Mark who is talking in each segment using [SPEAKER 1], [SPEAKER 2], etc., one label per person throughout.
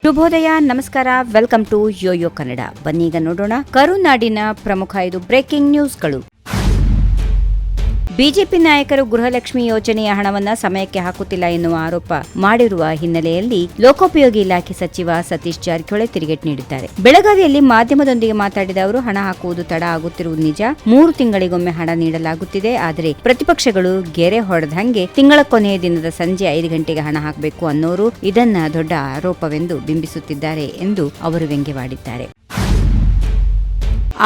[SPEAKER 1] ಶುಭೋದಯ, ನಮಸ್ಕಾರ, welcome to Yoyo Kannada. ಬನ್ನೀಗ ನೋಡೋಣ ಕರುನಾಡಿನ ಪ್ರಮುಖ 5 ಬ್ರೇಕಿಂಗ್ ನ್ಯೂಸ್ಗಳು. ಬಿಜೆಪಿ ನಾಯಕರು ಗೃಹಲಕ್ಷ್ಮಿ ಯೋಜನೆಯ ಹಣವನ್ನ ಸಮಯಕ್ಕೆ ಹಾಕುತ್ತಿಲ್ಲ ಎನ್ನುವ ಆರೋಪ ಮಾಡಿರುವ ಹಿನ್ನೆಲೆಯಲ್ಲಿ ಲೋಕೋಪಯೋಗಿ ಇಲಾಖೆ ಸಚಿವ ಸತೀಶ್ ಜಾರಕಿಹೊಳಿ ತಿರುಗೇಟು ನೀಡಿದ್ದಾರೆ. ಬೆಳಗಾವಿಯಲ್ಲಿ ಮಾಧ್ಯಮದೊಂದಿಗೆ ಮಾತನಾಡಿದ ಅವರು, ಹಣ ಹಾಕುವುದು ತಡ ಆಗುತ್ತಿರುವುದು ನಿಜ. 3 ತಿಂಗಳಿಗೊಮ್ಮೆ ಹಣ ನೀಡಲಾಗುತ್ತಿದೆ. ಆದರೆ ಪ್ರತಿಪಕ್ಷಗಳು ಗೆರೆ ಹೊಡೆದಂಗೆ ತಿಂಗಳ ಕೊನೆಯ ದಿನದ ಸಂಜೆ 5 ಗಂಟೆಗೆ ಹಣ ಹಾಕಬೇಕು ಅನ್ನೋರು ಇದನ್ನ ದೊಡ್ಡ ಆರೋಪವೆಂದು ಬಿಂಬಿಸುತ್ತಿದ್ದಾರೆ ಎಂದು ಅವರು ವ್ಯಂಗ್ಯವಾಡಿದ್ದಾರೆ.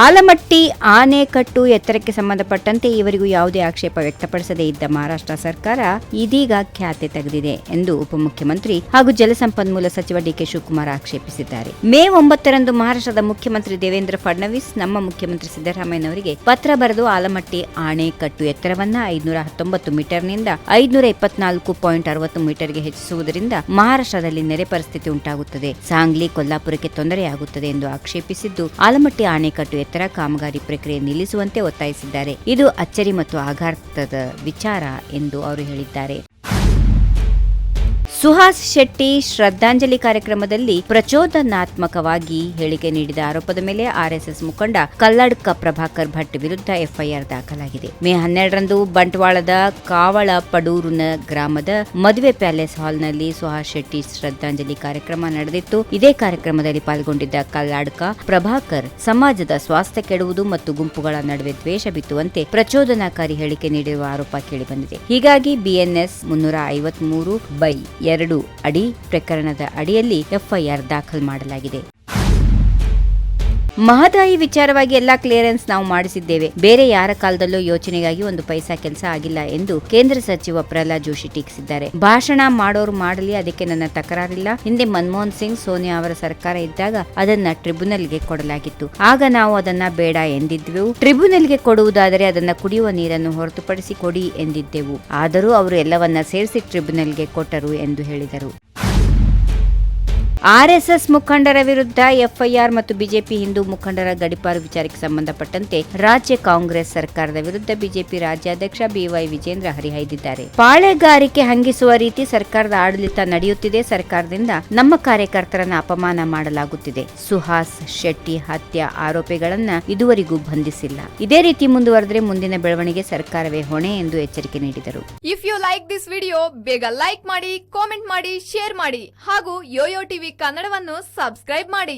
[SPEAKER 1] ಆಲಮಟ್ಟಿ ಆನೆಕಟ್ಟು ಎತ್ತರಕ್ಕೆ ಸಂಬಂಧಪಟ್ಟಂತೆ ಇವರಿಗೂ ಯಾವುದೇ ಆಕ್ಷೇಪ ವ್ಯಕ್ತಪಡಿಸದೇ ಇದ್ದ ಮಹಾರಾಷ್ಟ್ರ ಸರ್ಕಾರ ಇದೀಗ ಖ್ಯಾತೆ ತೆಗೆದಿದೆ ಎಂದು ಉಪಮುಖ್ಯಮಂತ್ರಿ ಹಾಗೂ ಜಲಸಂಪನ್ಮೂಲ ಸಚಿವ ಡಿಕೆ ಶಿವಕುಮಾರ್ ಆಕ್ಷೇಪಿಸಿದ್ದಾರೆ. ಮೇ 9ರಂದು ಮಹಾರಾಷ್ಟ್ರದ ಮುಖ್ಯಮಂತ್ರಿ ದೇವೇಂದ್ರ ಫಡ್ನವೀಸ್ ನಮ್ಮ ಮುಖ್ಯಮಂತ್ರಿ ಸಿದ್ದರಾಮಯ್ಯನವರಿಗೆ ಪತ್ರ ಬರೆದು ಆಲಮಟ್ಟಿ ಆಣೆಕಟ್ಟು ಎತ್ತರವನ್ನ 519 ಮೀಟರ್ನಿಂದ 524.60 ಮೀಟರ್ಗೆ ಹೆಚ್ಚಿಸುವುದರಿಂದ ಮಹಾರಾಷ್ಟ್ರದಲ್ಲಿ ನೆರೆ ಪರಿಸ್ಥಿತಿ ಉಂಟಾಗುತ್ತದೆ, ಸಾಂಗ್ಲಿ ಕೊಲ್ಲಾಪುರಕ್ಕೆ ತೊಂದರೆಯಾಗುತ್ತದೆ ಎಂದು ಆಕ್ಷೇಪಿಸಿದ್ದು, ಆಲಮಟ್ಟಿ ಆಣೆಕಟ್ಟು ಎತ್ತರ ಕಾಮಗಾರಿ ಪ್ರಕ್ರಿಯೆ ನಿಲ್ಲಿಸುವಂತೆ ಒತ್ತಾಯಿಸಿದ್ದಾರೆ. ಇದು ಅಚ್ಚರಿ ಮತ್ತು ಆಘಾತದ ವಿಚಾರ ಎಂದು ಅವರು ಹೇಳಿದ್ದಾರೆ. ಸುಹಾಸ್ ಶೆಟ್ಟಿ ಶ್ರದ್ಧಾಂಜಲಿ ಕಾರ್ಯಕ್ರಮದಲ್ಲಿ ಪ್ರಚೋದನಾತ್ಮಕವಾಗಿ ಹೇಳಿಕೆ ನೀಡಿದ ಆರೋಪದ ಮೇಲೆ ಆರ್ಎಸ್ಎಸ್ ಮುಖಂಡ ಕಲ್ಲಡ್ಕ ಪ್ರಭಾಕರ್ ಭಟ್ ವಿರುದ್ಧ ಎಫ್ಐಆರ್ ದಾಖಲಾಗಿದೆ. ಮೇ 12ರಂದು ಬಂಟ್ವಾಳದ ಕಾವಳಪಡೂರಿನ ಗ್ರಾಮದ ಮದುವೆ ಪ್ಯಾಲೇಸ್ ಹಾಲ್ನಲ್ಲಿ ಸುಹಾಸ್ ಶೆಟ್ಟಿ ಶ್ರದ್ಧಾಂಜಲಿ ಕಾರ್ಯಕ್ರಮ ನಡೆದಿತ್ತು. ಇದೇ ಕಾರ್ಯಕ್ರಮದಲ್ಲಿ ಪಾಲ್ಗೊಂಡಿದ್ದ ಕಲ್ಲಡ್ಕ ಪ್ರಭಾಕರ್ ಸಮಾಜದ ಸ್ವಾಸ್ಥ್ಯ ಕೆಡುವುದು ಮತ್ತು ಗುಂಪುಗಳ ನಡುವೆ ದ್ವೇಷ ಬಿತ್ತುವಂತೆ ಪ್ರಚೋದನಾಕಾರಿ ಹೇಳಿಕೆ ನೀಡಿರುವ ಆರೋಪ ಕೇಳಿಬಂದಿದೆ. ಹೀಗಾಗಿ ಬಿಎನ್ಎಸ್ 353/2 ಅಡಿ ಪ್ರಕರಣದ ಅಡಿಯಲ್ಲಿ ಎಫ್ಐಆರ್ ದಾಖಲು ಮಾಡಲಾಗಿದೆ. ಮಹದಾಯಿ ವಿಚಾರವಾಗಿ ಎಲ್ಲಾ ಕ್ಲಿಯರೆನ್ಸ್ ನಾವು ಮಾಡಿಸಿದ್ದೇವೆ. ಬೇರೆ ಯಾರ ಕಾಲದಲ್ಲೂ ಯೋಚನೆಗಾಗಿ 1 ಪೈಸಾ ಕೆಲಸ ಆಗಿಲ್ಲ ಎಂದು ಕೇಂದ್ರ ಸಚಿವ ಪ್ರಹ್ಲಾದ್ ಜೋಶಿ ಟೀಕಿಸಿದ್ದಾರೆ. ಭಾಷಣ ಮಾಡೋರು ಮಾಡಲಿ, ಅದಕ್ಕೆ ನನ್ನ ತಕರಾರಿಲ್ಲ. ಹಿಂದೆ ಮನಮೋಹನ್ ಸಿಂಗ್, ಸೋನಿಯಾ ಅವರ ಸರ್ಕಾರ ಇದ್ದಾಗ ಅದನ್ನ ಟ್ರಿಬ್ಯುನಲ್ಗೆ ಕೊಡಲಾಗಿತ್ತು. ಆಗ ನಾವು ಅದನ್ನ ಬೇಡ ಎಂದಿದ್ದೆವು. ಟ್ರಿಬ್ಯುನಲ್ಗೆ ಕೊಡುವುದಾದರೆ ಅದನ್ನ ಕುಡಿಯುವ ನೀರನ್ನು ಹೊರತುಪಡಿಸಿ ಕೊಡಿ ಎಂದಿದ್ದೆವು. ಆದರೂ ಅವರು ಎಲ್ಲವನ್ನ ಸೇರಿಸಿ ಟ್ರಿಬ್ಯುನಲ್ಗೆ ಕೊಟ್ಟರು ಎಂದು ಹೇಳಿದರು. ಆರ್ಎಸ್ಎಸ್ ಮುಖಂಡರ ವಿರುದ್ಧ ಎಫ್ಐಆರ್ ಮತ್ತು ಬಿಜೆಪಿ ಹಿಂದೂ ಮುಖಂಡರ ಗಡೀಪಾರು ವಿಚಾರಕ್ಕೆ ಸಂಬಂಧಪಟ್ಟಂತೆ ರಾಜ್ಯ ಕಾಂಗ್ರೆಸ್ ಸರ್ಕಾರದ ವಿರುದ್ಧ ಬಿಜೆಪಿ ರಾಜ್ಯಾಧ್ಯಕ್ಷ ಬಿವೈ ವಿಜೇಂದ್ರ ಹರಿಹಾಯ್ದಿದ್ದಾರೆ. ಪಾಳೆಗಾರಿಕೆ ಹಂಗಿಸುವ ರೀತಿ ಸರ್ಕಾರದ ಆಡಳಿತ ನಡೆಯುತ್ತಿದೆ. ಸರ್ಕಾರದಿಂದ ನಮ್ಮ ಕಾರ್ಯಕರ್ತರನ್ನ ಅಪಮಾನ ಮಾಡಲಾಗುತ್ತಿದೆ. ಸುಹಾಸ್ ಶೆಟ್ಟಿ ಹತ್ಯೆ ಆರೋಪಿಗಳನ್ನ ಇದುವರೆಗೂ ಬಂಧಿಸಿಲ್ಲ. ಇದೇ ರೀತಿ ಮುಂದುವರೆದರೆ ಮುಂದಿನ ಬೆಳವಣಿಗೆ ಸರ್ಕಾರವೇ ಹೊಣೆ ಎಂದು ಎಚ್ಚರಿಕೆ ನೀಡಿದರು.
[SPEAKER 2] If you like this video, ಬೇಗ ಲೈಕ್ ಮಾಡಿ, ಕಾಮೆಂಟ್ ಮಾಡಿ, ಶೇರ್ ಮಾಡಿ ಹಾಗೂ ಯೋಯೋ ಟಿವಿ ಕನ್ನಡವನ್ನು ಸಬ್ಸ್ಕ್ರೈಬ್ ಮಾಡಿ.